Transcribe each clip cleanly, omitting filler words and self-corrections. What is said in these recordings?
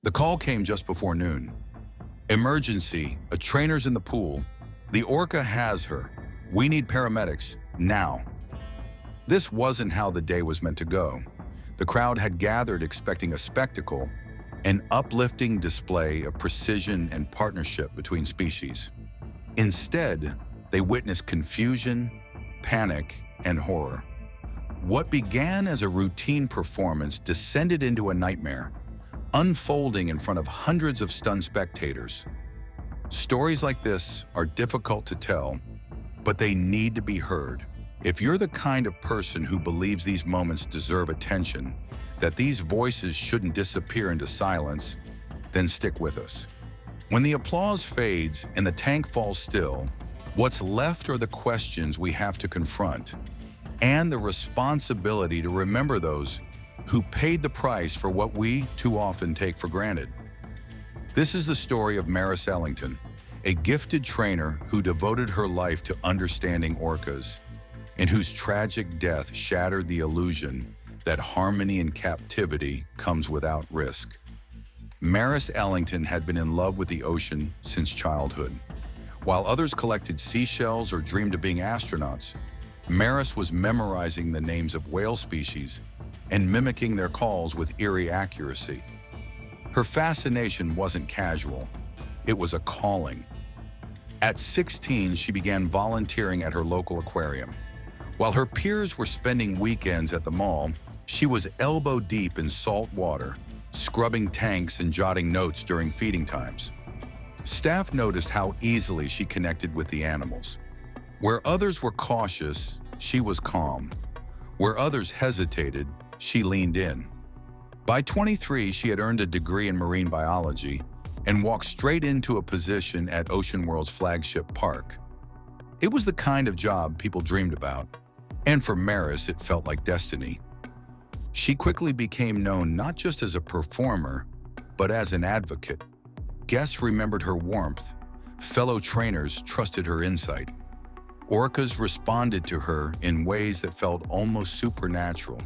The call came just before noon. Emergency, a trainer's in the pool. The Orca has her. We need paramedics, now. This wasn't how the day was meant to go. The crowd had gathered expecting a spectacle, an uplifting display of precision and partnership between species. Instead, they witnessed confusion, panic, and horror. What began as a routine performance descended into a nightmare, unfolding in front of hundreds of stunned spectators. Stories like this are difficult to tell, but they need to be heard. If you're the kind of person who believes these moments deserve attention, that these voices shouldn't disappear into silence, then stick with us. When the applause fades and the tank falls still, what's left are the questions we have to confront and the responsibility to remember those who paid the price for what we too often take for granted. This is the story of Maris Ellington, a gifted trainer who devoted her life to understanding orcas and whose tragic death shattered the illusion that harmony in captivity comes without risk. Maris Ellington had been in love with the ocean since childhood. While others collected seashells or dreamed of being astronauts, Maris was memorizing the names of whale species and mimicking their calls with eerie accuracy. Her fascination wasn't casual, it was a calling. At 16, she began volunteering at her local aquarium. While her peers were spending weekends at the mall, she was elbow-deep in salt water, scrubbing tanks and jotting notes during feeding times. Staff noticed how easily she connected with the animals. Where others were cautious, she was calm. Where others hesitated, she leaned in. By 23, she had earned a degree in marine biology and walked straight into a position at Ocean World's flagship park. It was the kind of job people dreamed about, and for Maris, it felt like destiny. She quickly became known not just as a performer, but as an advocate. Guests remembered her warmth. Fellow trainers trusted her insight. Orcas responded to her in ways that felt almost supernatural.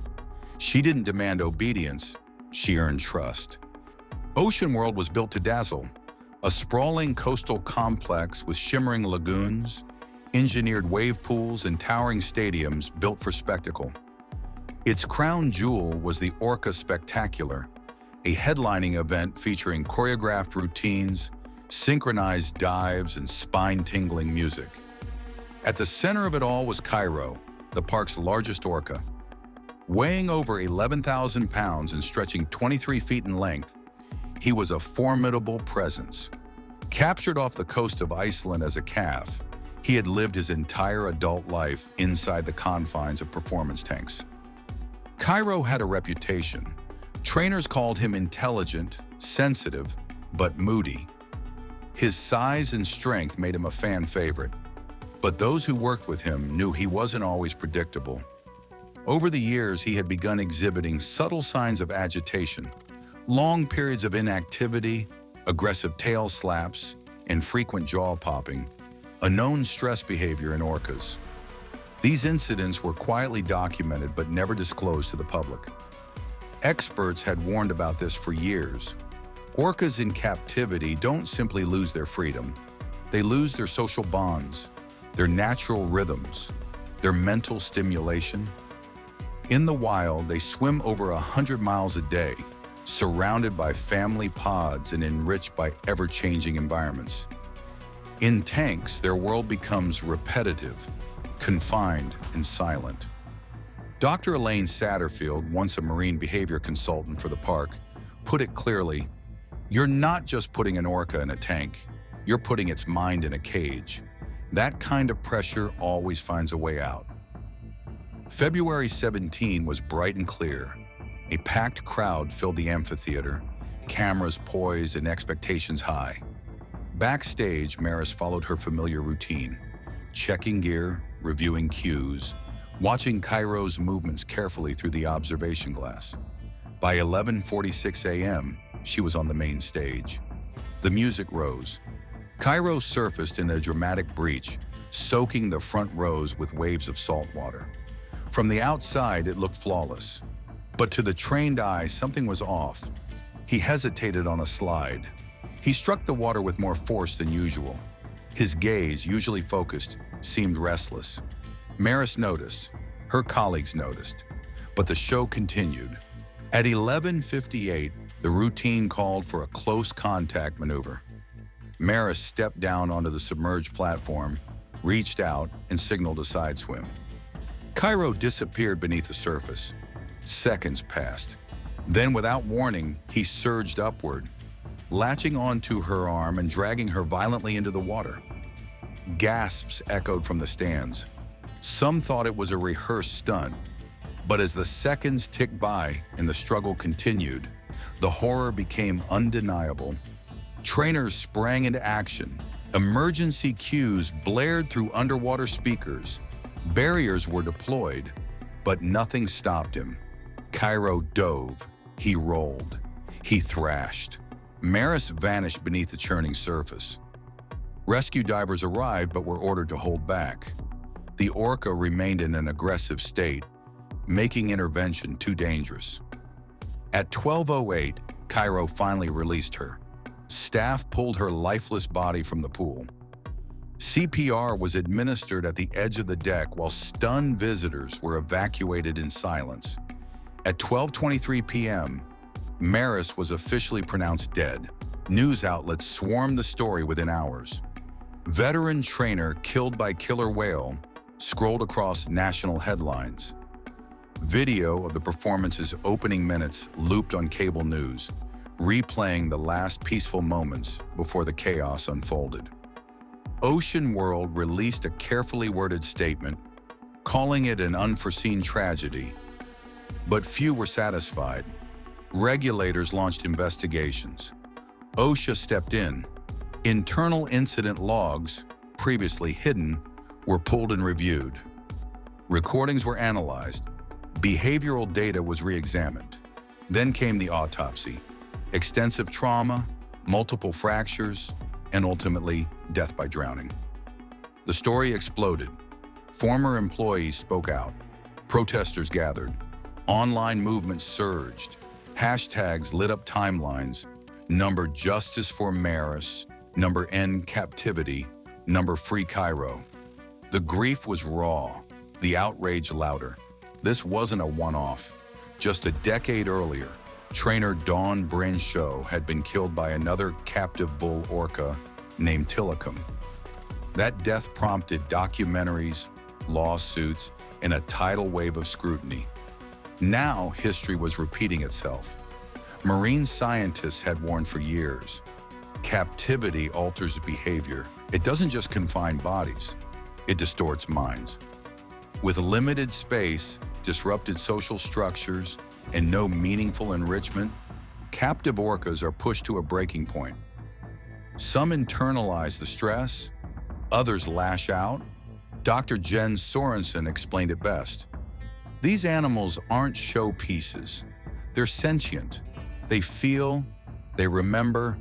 She didn't demand obedience, she earned trust. Ocean World was built to dazzle, a sprawling coastal complex with shimmering lagoons, engineered wave pools, and towering stadiums built for spectacle. Its crown jewel was the Orca Spectacular, a headlining event featuring choreographed routines, synchronized dives, and spine-tingling music. At the center of it all was Cairo, the park's largest orca. Weighing over 11,000 pounds and stretching 23 feet in length, he was a formidable presence. Captured off the coast of Iceland as a calf, he had lived his entire adult life inside the confines of performance tanks. Cairo had a reputation. Trainers called him intelligent, sensitive, but moody. His size and strength made him a fan favorite, but those who worked with him knew he wasn't always predictable. Over the years, he had begun exhibiting subtle signs of agitation, long periods of inactivity, aggressive tail slaps, and frequent jaw popping, a known stress behavior in orcas. These incidents were quietly documented but never disclosed to the public. Experts had warned about this for years. Orcas in captivity don't simply lose their freedom. They lose their social bonds, their natural rhythms, their mental stimulation. In the wild, they swim over 100 miles a day, surrounded by family pods and enriched by ever-changing environments. In tanks, their world becomes repetitive, confined, and silent. Dr. Elaine Satterfield, once a marine behavior consultant for the park, put it clearly, "You're not just putting an orca in a tank, you're putting its mind in a cage. That kind of pressure always finds a way out." February 17 was bright and clear. A packed crowd filled the amphitheater, cameras poised and expectations high. Backstage, Maris followed her familiar routine, checking gear, reviewing cues, watching Cairo's movements carefully through the observation glass. By 11:46 a.m., she was on the main stage. The music rose. Cairo surfaced in a dramatic breach, soaking the front rows with waves of salt water. From the outside, it looked flawless. But to the trained eye, something was off. He hesitated on a slide. He struck the water with more force than usual. His gaze, usually focused, seemed restless. Maris noticed. Her colleagues noticed. But the show continued. At 11:58, the routine called for a close contact maneuver. Maris stepped down onto the submerged platform, reached out, and signaled a side swim. Cairo disappeared beneath the surface. Seconds passed. Then, without warning, he surged upward, latching onto her arm and dragging her violently into the water. Gasps echoed from the stands. Some thought it was a rehearsed stunt, but as the seconds ticked by and the struggle continued, the horror became undeniable. Trainers sprang into action. Emergency cues blared through underwater speakers. Barriers were deployed, but nothing stopped him. Cairo dove. He rolled. He thrashed. Maris vanished beneath the churning surface. Rescue divers arrived but were ordered to hold back. The Orca remained in an aggressive state, making intervention too dangerous. At 12:08, Cairo finally released her. Staff pulled her lifeless body from the pool. CPR was administered at the edge of the deck while stunned visitors were evacuated in silence. At 12:23 p.m., Maris was officially pronounced dead. News outlets swarmed the story within hours. Veteran trainer killed by killer whale scrolled across national headlines. Video of the performance's opening minutes looped on cable news, replaying the last peaceful moments before the chaos unfolded. Ocean World released a carefully worded statement, calling it an unforeseen tragedy. But few were satisfied. Regulators launched investigations. OSHA stepped in. Internal incident logs, previously hidden, were pulled and reviewed. Recordings were analyzed. Behavioral data was re-examined. Then came the autopsy. Extensive trauma, multiple fractures, and ultimately death by drowning. The story exploded. Former employees spoke out. Protesters gathered. Online movements surged. Hashtags lit up timelines. Number Justice for Maris, number End Captivity, number Free Cairo. The grief was raw, the outrage louder. This wasn't a one-off. Just a decade earlier, trainer Dawn Bryn-Shaw had been killed by another captive bull orca named Tilikum. That death prompted documentaries, lawsuits, and a tidal wave of scrutiny. Now history was repeating itself. Marine scientists had warned for years. Captivity alters behavior. It doesn't just confine bodies, it distorts minds. With limited space, disrupted social structures, and no meaningful enrichment, captive orcas are pushed to a breaking point. Some internalize the stress, others lash out. Dr. Jen Sorensen explained it best. These animals aren't showpieces. They're sentient. They feel, they remember,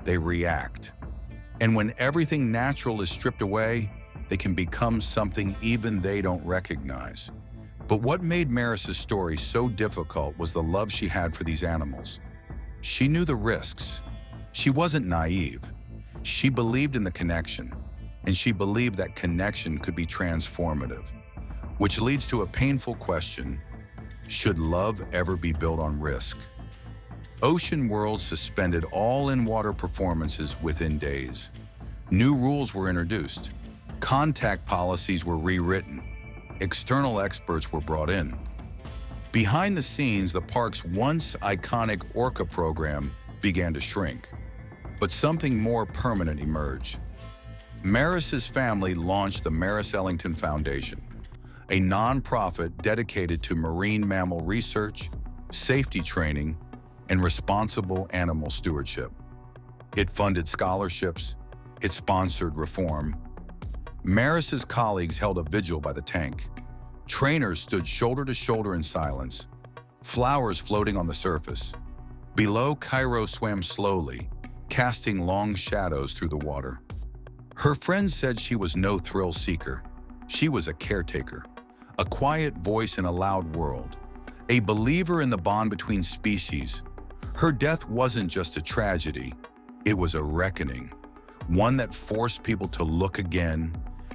they react. And when everything natural is stripped away, they can become something even they don't recognize. But what made Maris's story so difficult was the love she had for these animals. She knew the risks. She wasn't naive. She believed in the connection, and she believed that connection could be transformative. Which leads to a painful question: should love ever be built on risk? Ocean World suspended all in-water performances within days. New rules were introduced. Contact policies were rewritten. External experts were brought in. Behind the scenes, the park's once iconic Orca program began to shrink. But something more permanent emerged. Maris's family launched the Maris Ellington Foundation, a nonprofit dedicated to marine mammal research, safety training, and responsible animal stewardship. It funded scholarships, it sponsored reform. Maris's colleagues held a vigil by the tank. Trainers stood shoulder to shoulder in silence, flowers floating on the surface. Below, Cairo swam slowly, casting long shadows through the water. Her friends said she was no thrill seeker. She was a caretaker, a quiet voice in a loud world, a believer in the bond between species, Her death wasn't just a tragedy, it was a reckoning. One that forced people to look again,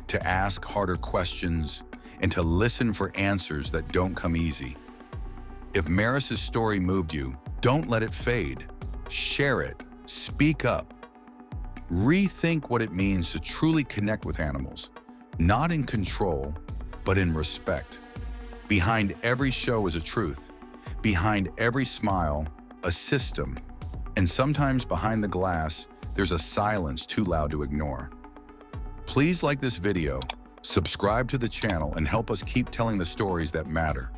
to ask harder questions, and to listen for answers that don't come easy. If Maris's story moved you, don't let it fade. Share it. Speak up. Rethink what it means to truly connect with animals, not in control, but in respect. Behind every show is a truth. Behind every smile, a system. And sometimes behind the glass, there's a silence too loud to ignore. Please like this video, subscribe to the channel, and help us keep telling the stories that matter.